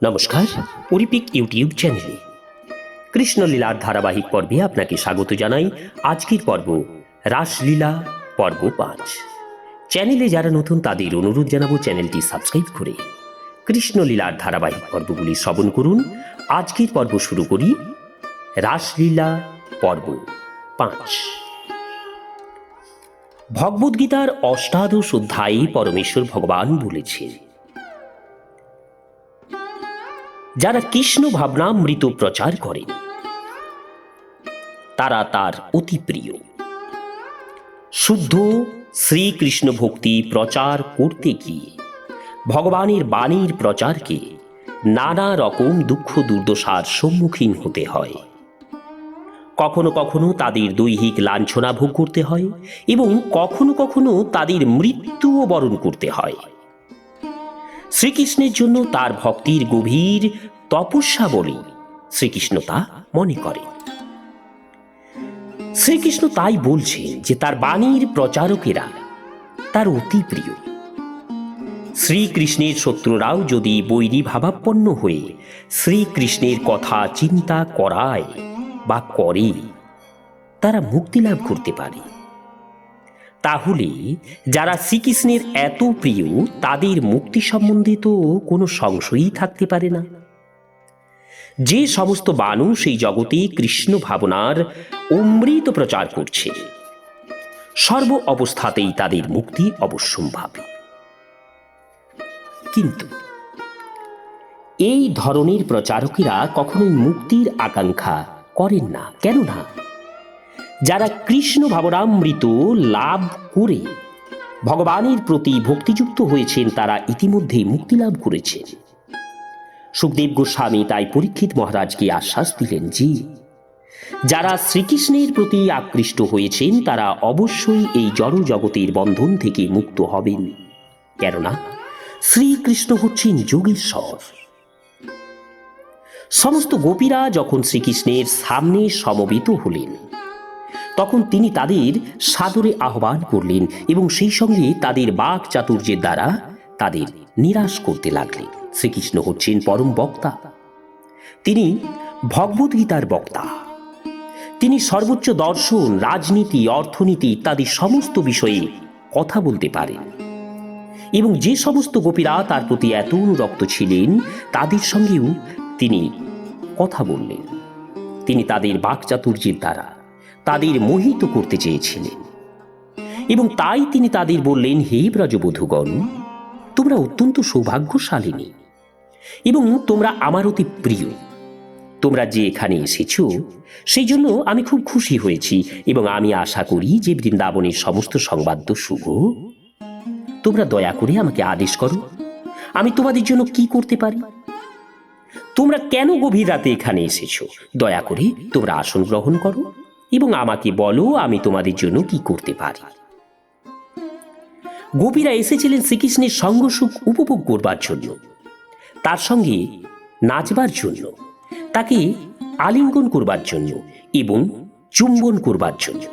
নমস্কার, Olympic YouTube চ্যানেলে কৃষ্ণলীলার ধারাবাহিক পর্বে আপনাকে স্বাগত জানাই। আজকের পর্ব রাসলীলা পর্ব 5। চ্যানেলে যারা নতুন তাদের অনুরোধ জানাবো চ্যানেলটি সাবস্ক্রাইব করে কৃষ্ণলীলার ধারাবাহিক পর্বগুলি শ্রবণ করুন। আজকের পর্ব শুরু করি রাসলীলা পর্ব 5। ভগবদ্গীতার অষ্টাদশ অধ্যায়ে পরমেশ্বর ভগবান বলেছেন, যারা কৃষ্ণ ভাবনামৃত প্রচার করেন তারা তার অতি প্রিয়। শুদ্ধ শ্রীকৃষ্ণ ভক্তি প্রচার করতে গিয়ে ভগবানের বাণীর প্রচারকে নানা রকম দুঃখ দুর্দশার সম্মুখীন হতে হয়। কখনো কখনো তাদের দৈহিক লাঞ্ছনা ভোগ করতে হয় এবং কখনো কখনো তাদের মৃত্যুও বরণ করতে হয়। শ্রীকৃষ্ণের জন্য তার ভক্তির গভীর তপস্যা বলে শ্রীকৃষ্ণ তা মনে করেন। শ্রীকৃষ্ণ তাই বলছেন যে তার বাণীর প্রচারকেরা তার অতি প্রিয়। শ্রীকৃষ্ণের শত্রুরাও যদি বৈরী ভাবাপন্ন হয়ে শ্রীকৃষ্ণের কথা চিন্তা করায় বা করে, তারা মুক্তি লাভ করতে পারে। তাহলে যারা শ্রীকৃষ্ণের এত প্রিয় তাদের মুক্তি সম্বন্ধে তো কোনো সংশয়ই থাকতে পারে না। যে সমস্ত মানুষ এই জগতে কৃষ্ণ ভাবনার অমৃত প্রচার করছে, সর্ব অবস্থাতেই তাদের মুক্তি অবশ্যম্ভাবী। কিন্তু এই ধরনের প্রচারকেরা কখনোই মুক্তির আকাঙ্ক্ষা করেন না। কেননা যারা কৃষ্ণ ভাবনামৃত লাভ করে ভগবানের প্রতি ভক্তিযুক্ত হয়েছেন তারা ইতিমধ্যে মুক্তি লাভ করেছেন। সুখদেব গোস্বামী তাই পরীক্ষিত মহারাজকে আশ্বাস দিলেন যে যারা শ্রীকৃষ্ণের প্রতি আকৃষ্ট হয়েছেন তারা অবশ্যই এই জড় জগতের বন্ধন থেকে মুক্ত হবেন। কেননা শ্রীকৃষ্ণ হচ্ছেন যোগেশ্বর। সমস্ত গোপীরা যখন শ্রীকৃষ্ণের সামনে সমবেত হলেন তখন তিনি তাদের সাদরে আহ্বান করলেন এবং সেই সঙ্গে তাদের বাক চাতুর্যের দ্বারা তাদের নিরাশ করতে লাগলেন। শ্রীকৃষ্ণ হচ্ছেন পরম বক্তা, তিনি ভগবদ্গীতার বক্তা। তিনি সর্বোচ্চ দর্শন, রাজনীতি, অর্থনীতি ইত্যাদি সমস্ত বিষয়ে কথা বলতে পারেন। এবং যে সমস্ত গোপীরা তার প্রতি এত অনুরক্ত ছিলেন তাদের সঙ্গেও তিনি কথা বললেন। তিনি তাদের বাক চাতুর্যের দ্বারা তাদের মোহিত করতে চেয়েছিলেন এবং তাই তিনি তাদের বললেন, হে ব্রজবধূগণ, তোমরা অত্যন্ত সৌভাগ্যশালিনী এবং তোমরা আমার অতি প্রিয়। তোমরা যে এখানে এসেছ সেই জন্য আমি খুব খুশি হয়েছি এবং আমি আশা করি যে বৃন্দাবনের সমস্ত সংবাদ্য শুভ। তোমরা দয়া করে আমাকে আদেশ করো, আমি তোমাদের জন্য কি করতে পারি। তোমরা কেন গভীর রাতে এখানে এসেছ? দয়া করে তোমরা আসন গ্রহণ করো এবং আমাকে বলো আমি তোমাদের জন্য কি করতে পারি। গোপীরা এসেছিলেন শ্রীকৃষ্ণের সঙ্গ সুখ উপভোগ করবার জন্য, তার সঙ্গে নাচবার জন্য, তাকে আলিঙ্গন করবার জন্য এবং চুম্বন করবার জন্য।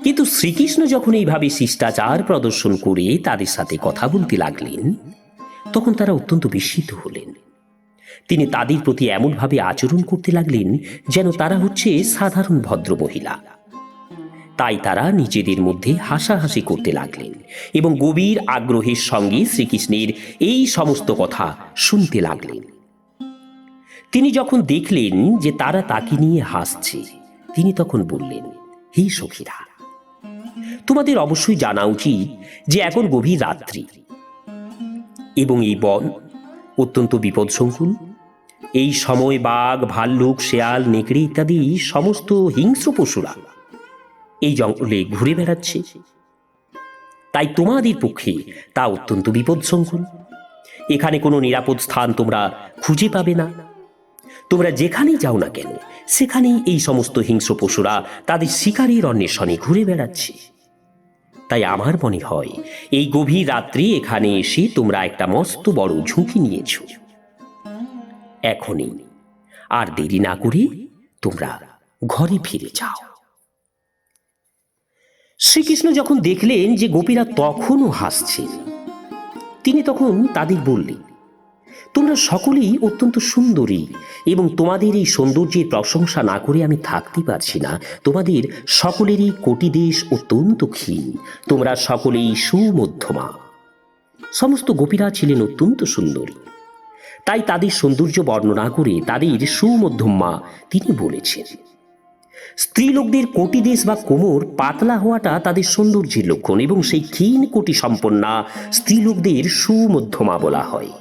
কিন্তু শ্রীকৃষ্ণ যখন এইভাবে শিষ্টাচার প্রদর্শন করে তাদের সাথে কথা বলতে লাগলেন তখন তারা অত্যন্ত বিস্মিত হলেন। তিনি তাদের প্রতি এমনভাবে আচরণ করতে লাগলেন যেন তারা হচ্ছে সাধারণ ভদ্র মহিলা। তাই তারা নিজেদের মধ্যে হাসাহাসি করতে লাগলেন এবং গভীর আগ্রহের সঙ্গে শ্রীকৃষ্ণের এই সমস্ত কথা শুনতে লাগলেন। তিনি যখন দেখলেন যে তারা তাকে নিয়ে হাসছে তিনি তখন বললেন, হে সখীরা, তোমাদের অবশ্যই জানা উচিত যে এখন গভীর রাত্রি এবং এই বন অত্যন্ত বিপদসংকুল। এই সময় বাঘ, ভাল্লুক, শেয়াল, নেকড়ে ইত্যাদি সমস্ত হিংস্র পশুরা এই জঙ্গলে ঘুরে বেড়াচ্ছে। তাই তোমাদের পক্ষে তা অত্যন্ত বিপদসংকুল। এখানে কোনো নিরাপদ স্থান তোমরা খুঁজে পাবে না। তোমরা যেখানেই যাও না কেন সেখানেই এই সমস্ত হিংস্র পশুরা তাদের শিকারের অন্বেষণে ঘুরে বেড়াচ্ছে। তাই আমার মনে হয় এই গভীর রাত্রি এখানে এসে তোমরা একটা মস্ত বড় ঝুঁকি নিয়েছ। এখনই আর দেরি না করে তোমরা ঘরে ফিরে যাও। শ্রীকৃষ্ণ যখন দেখলেন যে গোপীরা তখনও হাসছেন তিনি তখন তাদের বললেন, তোমরা সকলেই অত্যন্ত সুন্দরী এবং তোমাদের এই সৌন্দর্যের প্রশংসা না করে আমি থাকতে পারছি না। তোমাদের সকলেরই কোটি দেশ অত্যন্ত ক্ষীণ, তোমরা সকলেই সুমধ্যমা। সমস্ত গোপীরা ছিলেন অত্যন্ত সুন্দরী, তাই তাদের সৌন্দর্য বর্ণনা করে তাদের সুমধ্যমা তিনি বলেছেন। স্ত্রীলোকদের কোটি দেশ বা কোমর পাতলা হওয়াটা তাদের সৌন্দর্যের লক্ষণ এবং সেই ক্ষীণ কোটি সম্পন্না স্ত্রীলোকদের সুমধ্যমা বলা হয়।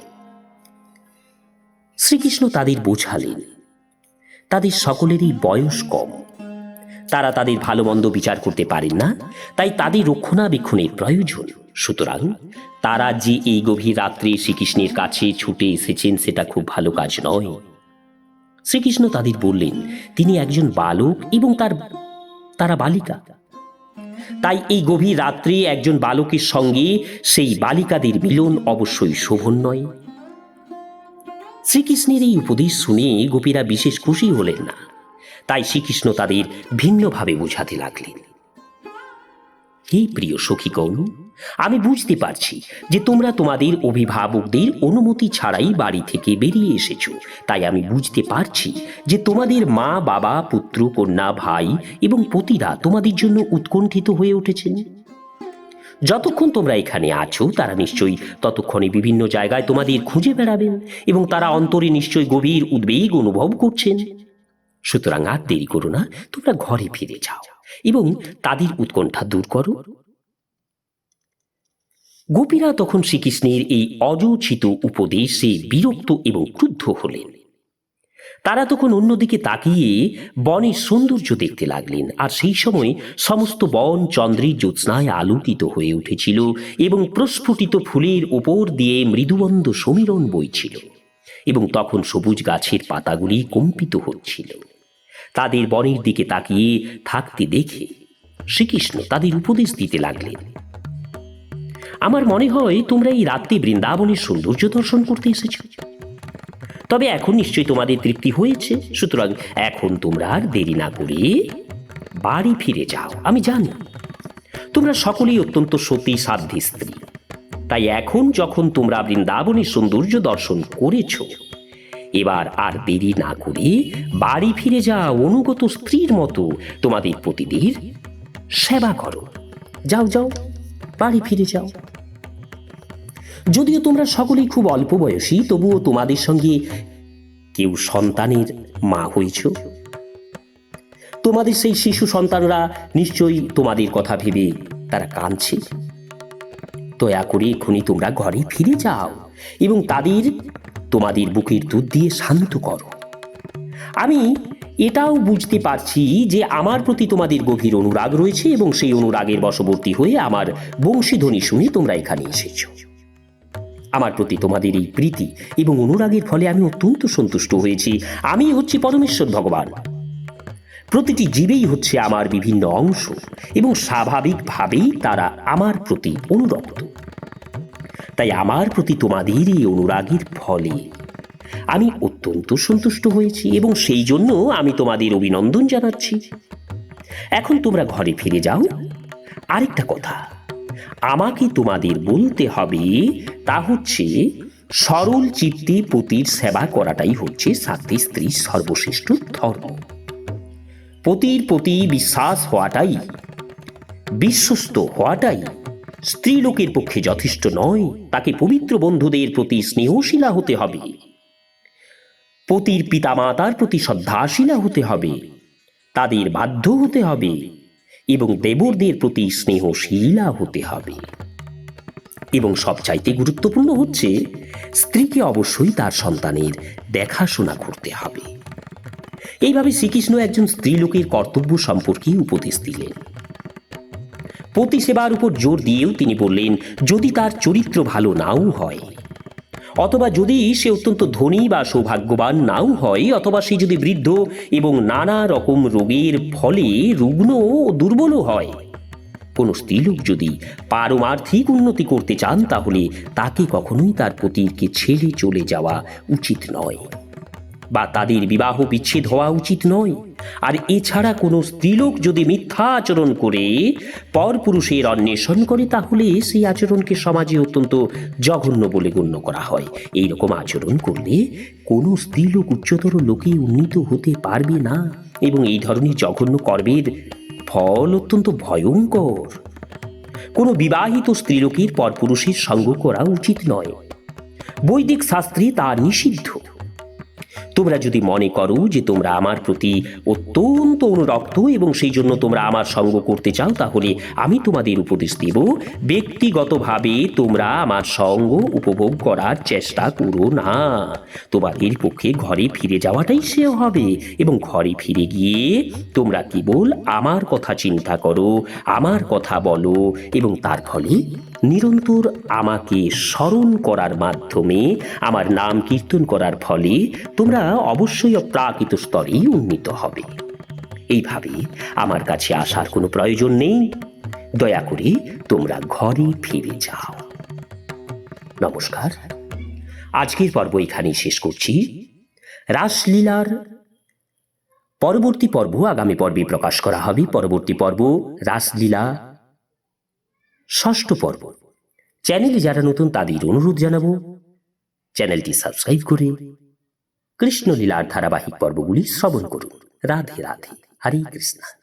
শ্রীকৃষ্ণ তাদের বোঝালেন তাদের সকলেরই বয়স কম, তারা তাদের ভালো মন্দ বিচার করতে পারেন না, তাই তাদের রক্ষণাবেক্ষণের প্রয়োজন। সুতরাং তারা যে এই গভীর রাত্রে শ্রীকৃষ্ণের কাছে ছুটে এসেছেন সেটা খুব ভালো কাজ নয়। শ্রীকৃষ্ণ তাদের বললেন তিনি একজন বালক এবং তারা বালিকা, তাই এই গভীর রাত্রে একজন বালকের সঙ্গে সেই বালিকাদের মিলন অবশ্যই শোভন নয়। শ্রীকৃষ্ণের এই উপদেশ শুনে গোপীরা বিশেষ খুশি হলেন না, তাই শ্রীকৃষ্ণ তাদের ভিন্নভাবে বোঝাতে লাগলেন। হে প্রিয় সখীগণ, আমি বুঝতে পারছি যে তোমরা তোমাদের অভিভাবকদের অনুমতি ছাড়াই বাড়ি থেকে বেরিয়ে এসেছো। তাই আমি বুঝতে পারছি যে তোমাদের মা বাবা, পুত্র কন্যা, ভাই এবং পতিরা তোমাদের জন্য উৎকণ্ঠিত হয়ে উঠেছেন। যতক্ষণ তোমরা এখানে আছো তারা নিশ্চয়ই ততক্ষণে বিভিন্ন জায়গায় তোমাদের খুঁজে বেড়াবেন এবং তারা অন্তরে নিশ্চয়ই গভীর উদ্বেগ অনুভব করছেন। সুতরাং আর দেরি করো না, তোমরা ঘরে ফিরে যাও এবং তাদের উৎকণ্ঠা দূর করো। গোপীরা তখন শ্রীকৃষ্ণের এই অযৌচিত উপদেশে বিরক্ত এবং ক্রুদ্ধ হলেন। তারা তখন অন্যদিকে তাকিয়ে বনের সৌন্দর্য দেখতে লাগলেন, আর সেই সময় সমস্ত বন চন্দ্রের জ্যোৎস্নায় আলোকিত হয়ে উঠেছিল এবং প্রস্ফুটিত ফুলের ওপর দিয়ে মৃদুমন্দ সমীরণ বইছিল এবং তখন সবুজ গাছের পাতাগুলি কম্পিত হচ্ছিল। তাদের বনের দিকে তাকিয়ে থাকতে দেখে শ্রীকৃষ্ণ তাদের উপদেশ দিতে লাগলেন। আমার মনে হয় তোমরা এই রাত্রে বৃন্দাবনের সৌন্দর্য দর্শন করতে এসেছো, তবে এখন নিশ্চয়ই তোমাদের তৃপ্তি হয়েছে। সুতরাং এখন তোমরা আর দেরি না করে বাড়ি ফিরে যাও। আমি জানি তোমরা সকলেই অত্যন্ত সতী সাধ্বী স্ত্রী, তাই এখন যখন তোমরা বৃন্দাবনের সৌন্দর্য দর্শন করেছ, এবার আর দেরি না করে বাড়ি ফিরে যাও। অনুগত স্ত্রীর মতো তোমাদের পতিদের সেবা করো। যাও যাও, বাড়ি ফিরে যাও। যদিও তোমরা সকলেই খুব অল্প বয়সী, তবুও তোমাদের সঙ্গে কেউ সন্তানের মা হয়েছ। তোমাদের সেই শিশু সন্তানরা নিশ্চয়ই তোমাদের কথা ভেবে তারা কাঁদছে। দয়া করে এক্ষুনি তোমরা ঘরে ফিরে যাও এবং তাদের তোমাদের বুকের দুধ দিয়ে শান্ত করো। আমি এটাও বুঝতে পারছি যে আমার প্রতি তোমাদের গভীর অনুরাগ রয়েছে এবং সেই অনুরাগের বশবর্তী হয়ে আমার বংশীধ্বনি শুনে তোমরা এখানে এসেছো। আমার প্রতি তোমাদের এই প্রীতি এবং অনুরাগের ফলে আমি অত্যন্ত সন্তুষ্ট হয়েছি। আমি হচ্ছি পরমেশ্বর ভগবান। প্রতিটি জীবেই হচ্ছে আমার বিভিন্ন অংশ এবং স্বাভাবিকভাবেই তারা আমার প্রতি অনুরক্ত। তাই আমার প্রতি তোমাদের এই অনুরাগের ফলে আমি অত্যন্ত সন্তুষ্ট হয়েছি এবং সেই জন্য আমি তোমাদের অভিনন্দন জানাচ্ছি। এখন তোমরা ঘরে ফিরে যাও। আরেকটা কথা আমাকে তোমাদের বলতে হবে, তা হচ্ছে সরল চিত্তে পতির সেবা করাটাই হচ্ছে সাধ্বী স্ত্রীর সর্বশ্রেষ্ঠ ধর্ম। পতির প্রতি বিশ্বাস হওয়াটাই, বিশ্বস্ত হওয়াটাই স্ত্রীলোকের পক্ষে যথেষ্ট নয়। তাকে পবিত্র বন্ধুদের প্রতি স্নেহশীলা হতে হবে, পতির পিতামাতার প্রতি শ্রদ্ধাশীলা হতে হবে, তাদের বাধ্য হতে হবে এবং দেবরদের প্রতি স্নেহশীলা হতে হবে। এবং সবচাইতে গুরুত্বপূর্ণ হচ্ছে স্ত্রীকে অবশ্যই তার সন্তানের দেখাশোনা করতে হবে। এইভাবে শ্রীকৃষ্ণ একজন স্ত্রীলোকের কর্তব্য সম্পর্কে উপদেশ দিলেন। পতি সেবার উপর জোর দিয়েও তিনি বললেন, যদি তার চরিত্র ভালো নাও হয়, অথবা যদি সে অত্যন্ত ধনী বা সৌভাগ্যবান নাও হয়, অথবা সে যদি বৃদ্ধ এবং নানা রকম রোগের ফলে রুগ্ন ও দুর্বলও হয়, কোনো স্ত্রীলোক যদি পারমার্থিক উন্নতি করতে চান তাহলে তাকে কখনোই তার পতিকে ছেড়ে চলে যাওয়া উচিত নয়। বা তাদের বিবাহ বিচ্ছেদ হওয়া উচিত নয়। আর এছাড়া কোনো স্ত্রীলোক যদি মিথ্যা আচরণ করে পরপুরুষের অন্বেষণ করে, তাহলে সেই আচরণকে সমাজে অত্যন্ত জঘন্য বলে গণ্য করা হয়। এই রকম আচরণ করলে কোনো স্ত্রীলোক উচ্চতর লোকে উন্নীত হতে পারবে না, এবং এই ধরনের জঘন্য কর্মের ফল অত্যন্ত ভয়ঙ্কর। কোনো বিবাহিত স্ত্রীলোকের পরপুরুষের সঙ্গ করা উচিত নয়। বৈদিক শাস্ত্রে তা নিষিদ্ধ। তোমরা যদি মনে করো যে তোমরা আমার প্রতি অত্যন্ত অনুরক্ত এবং সেই জন্য তোমরা আমার সঙ্গ করতে চাও, তাহলে আমি তোমাদের উপদেশ দেব, ব্যক্তিগতভাবে তোমরা আমার সঙ্গ উপভোগ করার চেষ্টা করো না। তোমাদের পক্ষে ঘরে ফিরে যাওয়াটাই শ্রেয় হবে, এবং ঘরে ফিরে গিয়ে তোমরা কেবল আমার কথা চিন্তা করো, আমার কথা বলো, এবং তার ফলে নিরন্তর আমাকে স্মরণ করার মাধ্যমে, আমার নাম কীর্তন করার ফলে তোমরা অবশ্যই অপ্রাকৃত স্তরেই উন্নীত হবে। এইভাবে আমার কাছে আসার কোনো প্রয়োজন নেই। দয়া করে তোমরা ঘরে ফিরে যাও। নমস্কার। আজকের পর্ব এখানেই শেষ করছি। রাসলীলার পরবর্তী পর্ব আগামী পর্বে প্রকাশ করা হবে। পরবর্তী পর্ব রাসলীলা ষষ্ঠ পর্ব। চ্যানেলে যারা নতুন তাদের অনুরোধ জানাবো, চ্যানেলটি সাবস্ক্রাইব করে কৃষ্ণলীলার ধারাবাহিক পর্বগুলি শ্রবণ করুন। রাধে রাধে। হরে কৃষ্ণ।